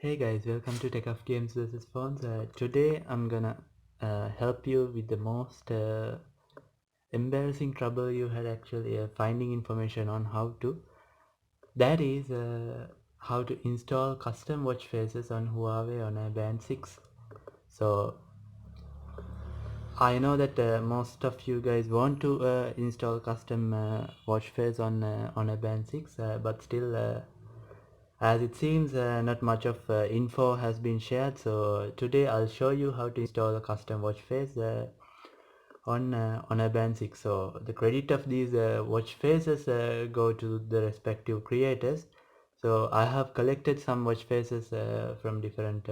Hey guys, welcome to Tech of Games vs Phones. Today I'm gonna help you with the most embarrassing trouble you had actually finding information on how to. That is how to install custom watch faces on Huawei on a Band 6. So I know that most of you guys want to install custom watch face on a Band 6, but still. As it seems not much of info has been shared, so today I'll show you how to install a custom watch face on a Band 6. So the credit of these watch faces go to the respective creators. So I have collected some watch faces from different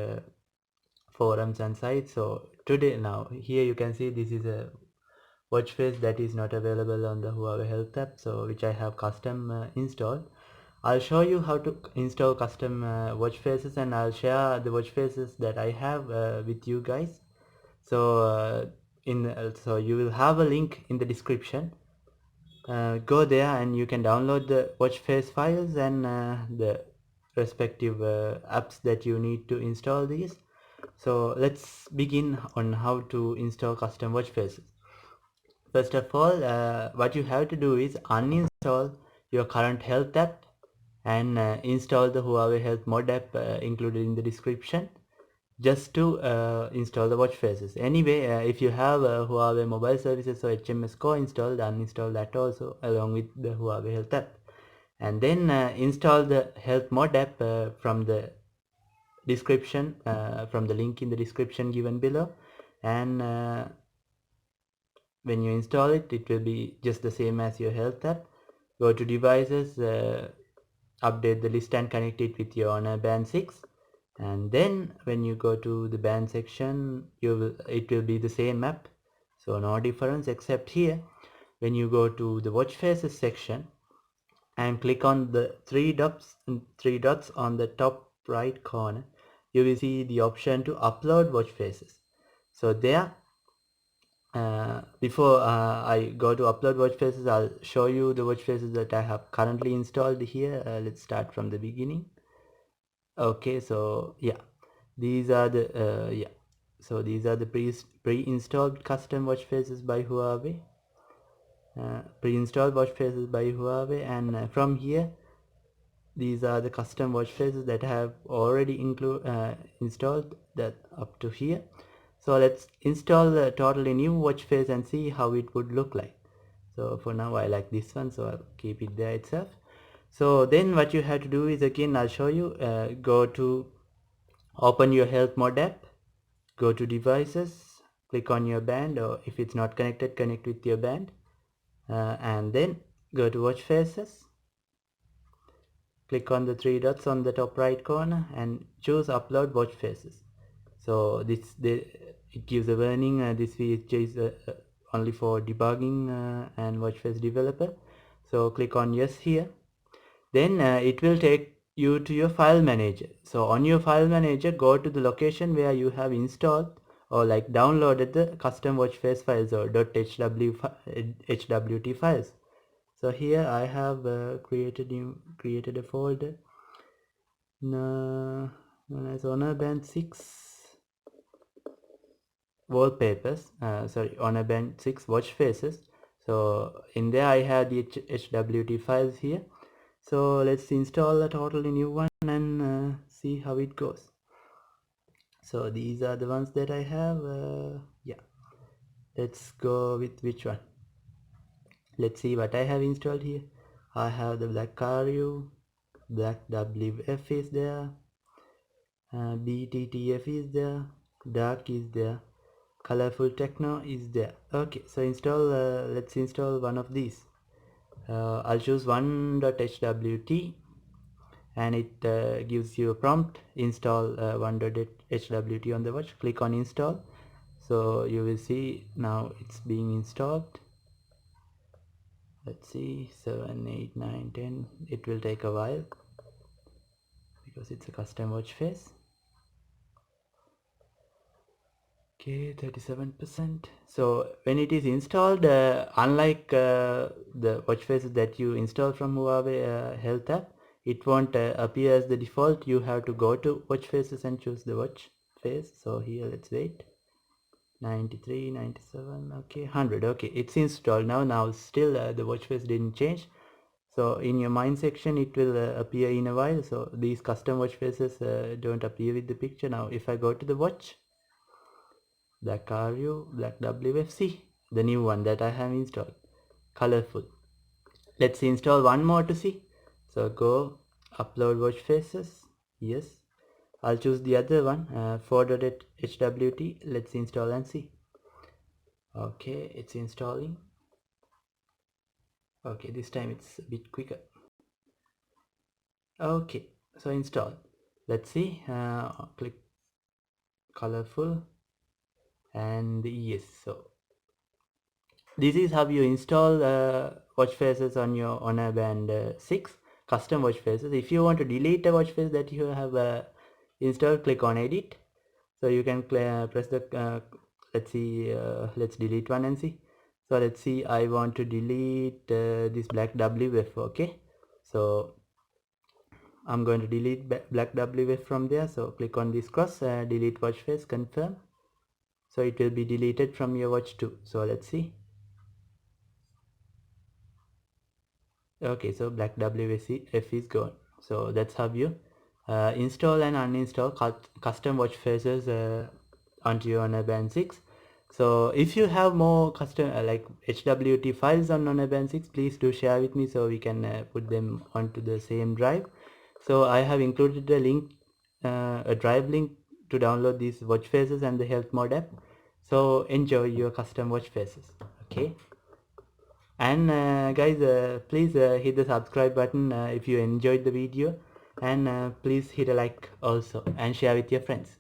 forums and sites. So today, now here you can see this is a watch face that is not available on the Huawei Health app, so which I have custom installed. I'll show you how to install custom watch faces, and I'll share the watch faces that I have with you guys. So so you will have a link in the description. Go there and you can download the watch face files and the respective apps that you need to install these. So let's begin on how to install custom watch faces. First of all, what you have to do is uninstall your current health app and install the Huawei Health Mod app included in the description, just to install the watch faces. Anyway, if you have Huawei mobile services or HMS Core installed, uninstall that also along with the Huawei Health app, and then install the Health Mod app from the description, from the link in the description given below. And when you install it, it will be just the same as your Health app. Go to devices, update the list and connect it with your Honor Band 6, and then when you go to the band section, it will be the same app, so no difference, except here when you go to the watch faces section and click on the three dots on the top right corner, you will see the option to upload watch faces. So there, before I go to upload watch faces, I'll show you the watch faces that I have currently installed here. Let's start from the beginning. Okay, so yeah, these are the pre-installed custom watch faces by Huawei. Pre-installed watch faces by Huawei, and from here, these are the custom watch faces that I have already installed, that up to here. So let's install a totally new watch face and see how it would look like. So for now I like this one, so I'll keep it there itself. So then what you have to do is, again I'll show you, go to open your Health Mod app, go to devices, click on your band, or if it's not connected, connect with your band, and then go to watch faces, click on the three dots on the top right corner and choose upload watch faces. So it gives a warning, this feature is only for debugging and watch face developer. So click on yes here. Then it will take you to your file manager. So on your file manager, go to the location where you have installed or like downloaded the custom watch face files or .hwt files. So here I have created a folder known as Honor Band 6 wallpapers, Honor Band 6 watch faces. So in there I have the HWT files here. So let's install a totally new one and see how it goes. So these are the ones that I have. Yeah, let's go with which one. Let's see what I have installed here. I have the Black RU, Black WF is there, BTTF is there, Dark is there, Colorful Techno is there. Okay, so let's install one of these. I'll choose one.hwt, and it gives you a prompt, install one.hwt on the watch. Click on install. So you will see now it's being installed. Let's see, 7, 8, 9, 10. It will take a while because it's a custom watch face. Okay, 37%. So when it is installed, unlike the watch faces that you install from Huawei Health app, it won't appear as the default. You have to go to watch faces and choose the watch face. So here, let's wait. 93, 97, okay, 100. Okay, it's installed now. Still the watch face didn't change. So in your mind section it will appear in a while. So these custom watch faces don't appear with the picture. Now if I go to the watch, black RU, black WFC, the new one that I have installed, colorful. Let's install one more to see. So go upload watch faces. Yes, I'll choose the other one, 4.hwt. Let's install and see. Okay, it's installing. Okay, this time it's a bit quicker. Okay, so install. Let's see. Click colorful and yes. So this is how you install watch faces on your Honor Band 6 custom watch faces. If you want to delete a watch face that you have installed, click on edit. So you can press the let's see, let's delete one and see. So let's see, I want to delete this black WF. Okay, so I'm going to delete black WF from there. So click on this cross, delete watch face, confirm. So it will be deleted from your watch too. So let's see. Okay, so black WF is gone. So that's how you install and uninstall custom watch faces onto your Honor Band 6. So if you have more custom like HWT files on Honor Band 6, please do share with me so we can put them onto the same drive. So I have included a link, a drive link to download these watch faces and the health mode app. So enjoy your custom watch faces. Okay. And guys, please hit the subscribe button if you enjoyed the video, and please hit a like also and share with your friends.